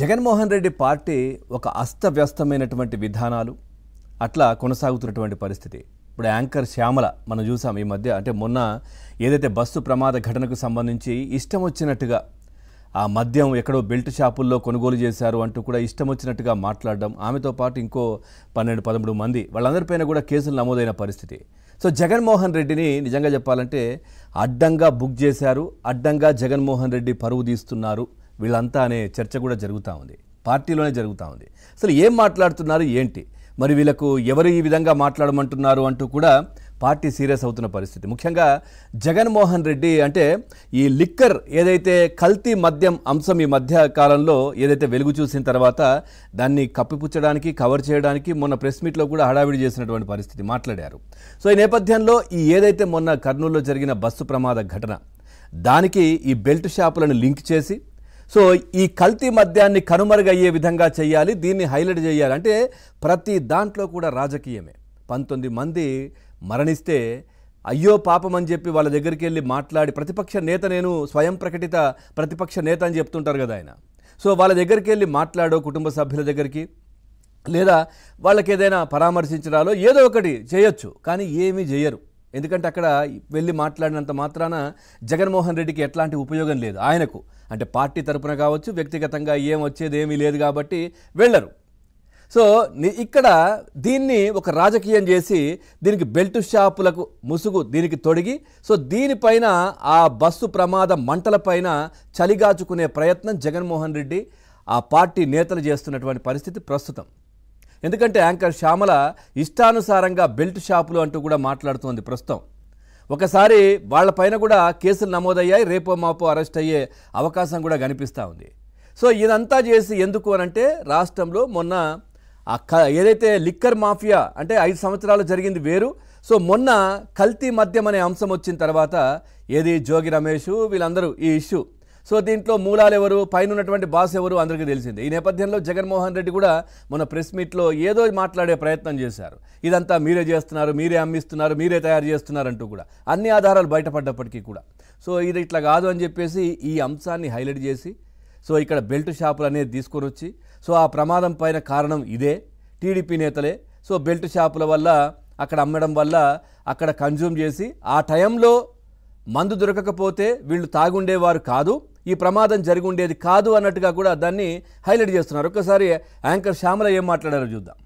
Jaganmohan Reddy party ఒక అస్తవ్యస్తమైనటువంటి విధానాలు అట్లా కొనసాగుతున్నటువంటి పరిస్థితి. ఇప్పుడు యాంకర్ శ్యామల మనం చూసాం ఈ మధ్య, అంటే మొన్న ఏదైతే బస్సు ప్రమాద ఘటనకు సంబంధించి ఇష్టం వచ్చినట్టుగా ఆ మద్యం ఎక్కడో బెల్ట్ షాపుల్లో కొనుగోలు చేశారు అంటూ కూడా ఇష్టం వచ్చినట్టుగా మాట్లాడడం, ఆమెతో పాటు ఇంకో 12-13 మంది వాళ్ళందరిపైన కూడా కేసులు నమోదైన పరిస్థితి. సో జగన్మోహన్ రెడ్డిని నిజంగా చెప్పాలంటే అడ్డంగా బుక్ చేశారు, అడ్డంగా జగన్మోహన్ రెడ్డి పరువు తీస్తున్నారు వీళ్ళంతా అనే చర్చ కూడా జరుగుతూ ఉంది, పార్టీలోనే జరుగుతూ ఉంది. అసలు ఏం మాట్లాడుతున్నారు ఏంటి, మరి వీళ్ళకు ఎవరు ఈ విధంగా మాట్లాడమంటున్నారు అంటూ కూడా పార్టీ సీరియస్ అవుతున్న పరిస్థితి. ముఖ్యంగా జగన్మోహన్ రెడ్డి అంటే ఈ లిక్కర్ ఏదైతే కల్తీ మద్యం అంశం ఈ మధ్య కాలంలో ఏదైతే వెలుగు చూసిన తర్వాత దాన్ని కప్పిపుచ్చడానికి కవర్ చేయడానికి మొన్న ప్రెస్ మీట్లో కూడా హడావిడి చేసినటువంటి పరిస్థితి మాట్లాడారు. సో ఈ నేపథ్యంలో ఈ ఏదైతే మొన్న కర్నూలులో జరిగిన బస్సు ప్రమాద ఘటన దానికి ఈ బెల్ట్ షాపులను లింక్ చేసి సో ఈ కల్తీ మద్యాన్ని కనుమరుగయ్యే విధంగా చేయాలి, దీన్ని హైలైట్ చేయాలి అంటే ప్రతి దాంట్లో కూడా రాజకీయమే. 19 మంది మరణిస్తే అయ్యో పాపం అని చెప్పి వాళ్ళ దగ్గరికి వెళ్ళి మాట్లాడి, ప్రతిపక్ష నేత, నేను స్వయం ప్రకటిత ప్రతిపక్ష నేత అని చెప్తుంటారు కదా ఆయన, సో వాళ్ళ దగ్గరికి వెళ్ళి మాట్లాడో కుటుంబ సభ్యుల దగ్గరికి, లేదా వాళ్ళకి ఏదైనా పరామర్శించడాలో ఏదో ఒకటి చేయొచ్చు, కానీ ఏమీ చేయరు. ఎందుకంటే అక్కడ వెళ్ళి మాట్లాడినంత మాత్రాన జగన్మోహన్ రెడ్డికి ఎట్లాంటి ఉపయోగం లేదు, ఆయనకు అంటే పార్టీ తరపున కావచ్చు, వ్యక్తిగతంగా ఏం వచ్చేది ఏమీ లేదు కాబట్టి వెళ్ళరు. సో ఇక్కడ దీన్ని ఒక రాజకీయం చేసి దీనికి బెల్ట్ షాపులకు ముసుగు దీనికి తొడిగి, సో దీనిపైన ఆ బస్సు ప్రమాద మంటలపైన చలిగాచుకునే ప్రయత్నం జగన్మోహన్ రెడ్డి ఆ పార్టీ నేతలు చేస్తున్నటువంటి పరిస్థితి ప్రస్తుతం. ఎందుకంటే యాంకర్ శ్యామల ఇష్టానుసారంగా బెల్ట్ షాపులు అంటూ కూడా మాట్లాడుతోంది ప్రస్తుతం. ఒకసారి వాళ్ళపైన కూడా కేసులు నమోదయ్యాయి, రేపో మాపో అరెస్ట్ అయ్యే అవకాశం కూడా కనిపిస్తూ ఉంది. సో ఇదంతా చేసి ఎందుకు అనంటే రాష్ట్రంలో మొన్న ఏదైతే లిక్కర్ మాఫియా అంటే 5 సంవత్సరాలు జరిగింది వేరు, సో మొన్న కల్తీ మద్యం అనే అంశం వచ్చిన తర్వాత ఏది జోగి రమేష్ వీళ్ళందరూ ఈ ఇష్యూ, సో దీంట్లో మూలాలు ఎవరు, పైన ఉన్నటువంటి బాస్ ఎవరు అందరికీ తెలిసిందే. ఈ నేపథ్యంలో జగన్మోహన్ రెడ్డి కూడా మన ప్రెస్ మీట్లో ఏదో మాట్లాడే ప్రయత్నం చేశారు, ఇదంతా మీరే చేస్తున్నారు, మీరే అమ్మిస్తున్నారు, మీరే తయారు చేస్తున్నారు అంటూ కూడా అన్ని ఆధారాలు బయటపడ్డప్పటికీ కూడా సో ఇది ఇట్లా కాదు అని చెప్పేసి ఈ అంశాన్ని హైలైట్ చేసి సో ఇక్కడ బెల్ట్ షాపులు అనేది తీసుకొని వచ్చి సో ఆ ప్రమాదం పైన కారణం ఇదే, టీడీపీ నేతలే, సో బెల్ట్ షాపుల వల్ల అక్కడ అమ్మడం వల్ల అక్కడ కన్జ్యూమ్ చేసి ఆ టైంలో మందు దొరకకపోతే వీళ్ళు తాగుండేవారు కాదు, ఈ ప్రమాదం జరిగి ఉండేది కాదు అన్నట్టుగా కూడా దాన్ని హైలైట్ చేస్తున్నారు. ఒక్కసారి యాంకర్ శ్యామల ఏం మాట్లాడారో చూద్దాం.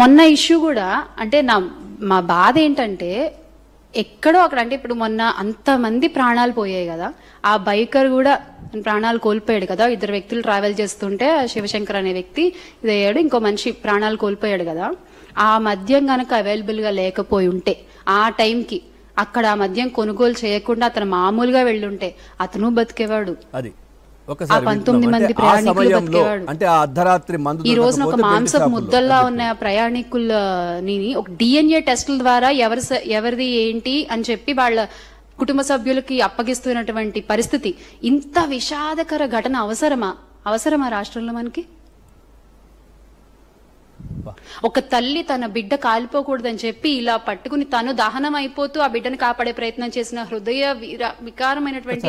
మొన్న ఇష్యూ కూడా అంటే మా బాధ ఏంటంటే ఎక్కడో అక్కడ, అంటే ఇప్పుడు మొన్న అంతమంది ప్రాణాలు పోయాయి కదా, ఆ బైకర్ కూడా ప్రాణాలు కోల్పోయాడు కదా, 2 వ్యక్తులు ట్రావెల్ చేస్తుంటే శివశంకర్ అనే వ్యక్తి ఇదయ్యాడు, ఇంకో మనిషి ప్రాణాలు కోల్పోయాడు కదా. ఆ మద్యం గనక అవైలబుల్ గా లేకపోయి ఉంటే ఆ టైంకి అక్కడ ఆ మద్యం కొనుగోలు చేయకుండా అతను మామూలుగా వెళ్ళుంటే అతను బతికేవాడు. అది 19 మంది ప్రయాణికులు బతికేవాడు. అంటే ఆ అర్ధరాత్రి మందు ఈ రోజున ఒక మాంసపు ముద్దల్లా ఉన్న ప్రయాణికులని ఒక DNA టెస్టుల ద్వారా ఎవరిది ఏంటి అని చెప్పి వాళ్ళ కుటుంబ సభ్యులకి అప్పగిస్తున్నటువంటి పరిస్థితి, ఇంత విషాదకర ఘటన అవసరమా రాష్ట్రంలో మనకి? ఒక తల్లి తన బిడ్డ కాలిపోకూడదని చెప్పి ఇలా పట్టుకుని తను దహనం అయిపోతూ ఆ బిడ్డను కాపాడే ప్రయత్నం చేసిన వికారమైనటువంటి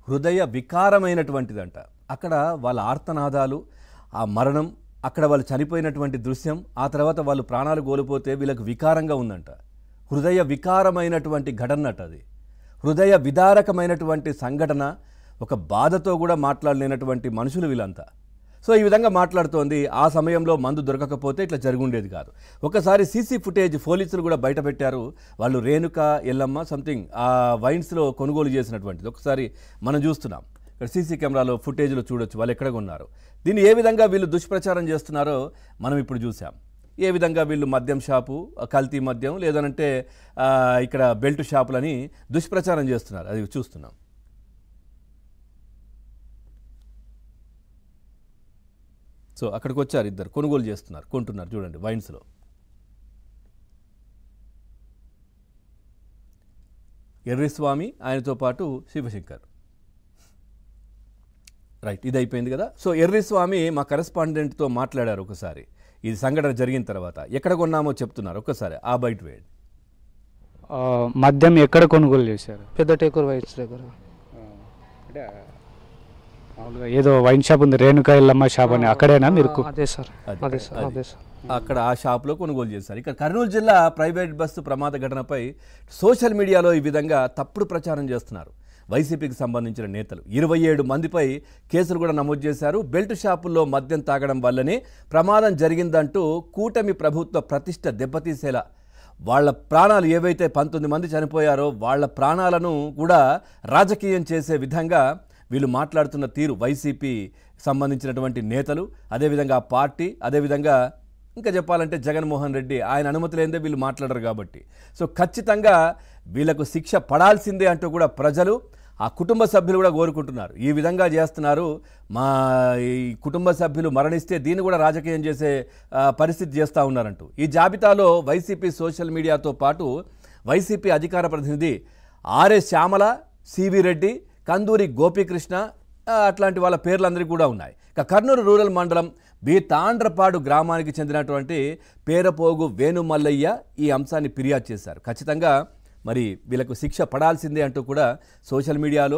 హృదయ వికారమైనటువంటిదంట. అక్కడ వాళ్ళ ఆర్తనాదాలు, ఆ మరణం, అక్కడ వాళ్ళు చనిపోయినటువంటి దృశ్యం, ఆ తర్వాత వాళ్ళు ప్రాణాలు కోల్పోతే వీళ్ళకి వికారంగా ఉందంట. హృదయ వికారమైనటువంటి ఘటన అది, హృదయ విదారకమైనటువంటి సంఘటన, ఒక బాధతో కూడా మాట్లాడలేనటువంటి మనుషులు వీళ్ళంతా. సో ఈ విధంగా మాట్లాడుతోంది. ఆ సమయంలో మందు దొరకకపోతే ఇట్లా జరుగుండేది కాదు. ఒకసారి సీసీ ఫుటేజ్ పోలీసులు కూడా బయట పెట్టారు, వాళ్ళు రేణుక ఎల్లమ్మ సంథింగ్ ఆ వైన్స్లో కొనుగోలు చేసినటువంటిది. ఒకసారి మనం చూస్తున్నాం ఇక్కడ సీసీ కెమెరాలో ఫుటేజ్లో చూడొచ్చు వాళ్ళు ఎక్కడ ఉన్నారు. దీన్ని ఏ విధంగా వీళ్ళు దుష్ప్రచారం చేస్తున్నారో మనం ఇప్పుడు చూసాం. ఏ విధంగా వీళ్ళు మద్యం షాపు, కల్తీ మద్యం, లేదనంటే ఇక్కడ బెల్ట్ షాపులని దుష్ప్రచారం చేస్తున్నారు, అది చూస్తున్నాం. సో అక్కడికి వచ్చారు, 2 కొనుగోలు చేస్తున్నారు, కొంటున్నారు చూడండి వైన్స్లో. ఎర్రిస్వామి ఆయనతో పాటు శివశంకర్. రైట్, ఇది అయిపోయింది కదా. సో ఎర్రిస్వామి మా కరెస్పాండెంట్తో మాట్లాడారు ఒకసారి, ఈ సంఘటన జరిగిన తర్వాత ఎక్కడ కొన్నామో చెప్తున్నారు. ఒక్కసారి ఆ బయట వేయండి. మద్యం ఎక్కడ కొనుగోలు చేశారు? పెద్ద టేకూర్ వైట్స్ దగ్గర. అంటే మామూలుగా ఏదో వైన్ షాప్ ఉంది, రేణుకా ఎల్లమ్మ షాప్ అని, అక్కడేనా మీరు అదే సార్, అదే సార్, అదే సార్. అక్కడ ఆ షాప్లో కొనుగోలు చేశారు. ఇక్కడ కర్నూలు జిల్లా ప్రైవేట్ బస్సు ప్రమాద ఘటనపై సోషల్ మీడియాలో ఈ విధంగా తప్పుడు ప్రచారం చేస్తున్నారు వైసీపీకి సంబంధించిన నేతలు. 27 మందిపై కేసులు కూడా నమోదు చేశారు. బెల్ట్ షాపుల్లో మద్యం తాగడం వల్లనే ప్రమాదం జరిగిందంటూ కూటమి ప్రభుత్వ ప్రతిష్ట దెబ్బతీసేలా వాళ్ళ ప్రాణాలు ఏవైతే 19 మంది చనిపోయారో వాళ్ళ ప్రాణాలను కూడా రాజకీయం చేసే విధంగా వీళ్ళు మాట్లాడుతున్న తీరు వైసీపీ సంబంధించినటువంటి నేతలు, అదేవిధంగా పార్టీ, అదేవిధంగా ఇంకా చెప్పాలంటే జగన్మోహన్ రెడ్డి ఆయన అనుమతి లేనిదే వీళ్ళు మాట్లాడరు కాబట్టి సో ఖచ్చితంగా వీళ్ళకు శిక్ష పడాల్సిందే అంటూ కూడా ప్రజలు, ఆ కుటుంబ సభ్యులు కూడా కోరుకుంటున్నారు. ఈ విధంగా చేస్తున్నారు, మా ఈ కుటుంబ సభ్యులు మరణిస్తే దీన్ని కూడా రాజకీయం చేసే పరిస్థితి చేస్తూ ఉన్నారంటూ. ఈ జాబితాలో వైసీపీ సోషల్ మీడియాతో పాటు వైసీపీ అధికార ప్రతినిధి ఆర్ఎస్ శ్యామల, సివి రెడ్డి, కందూరి గోపీకృష్ణ అట్లాంటి వాళ్ళ పేర్లందరికీ కూడా ఉన్నాయి. ఇక కర్నూలు రూరల్ మండలం బి తాండ్రపాడు గ్రామానికి చెందినటువంటి పేరపోగు వేణుమల్లయ్య ఈ అంశాన్ని ఫిర్యాదు చేశారు. ఖచ్చితంగా మరి వీళ్ళకు శిక్ష పడాల్సిందే అంటూ కూడా సోషల్ మీడియాలో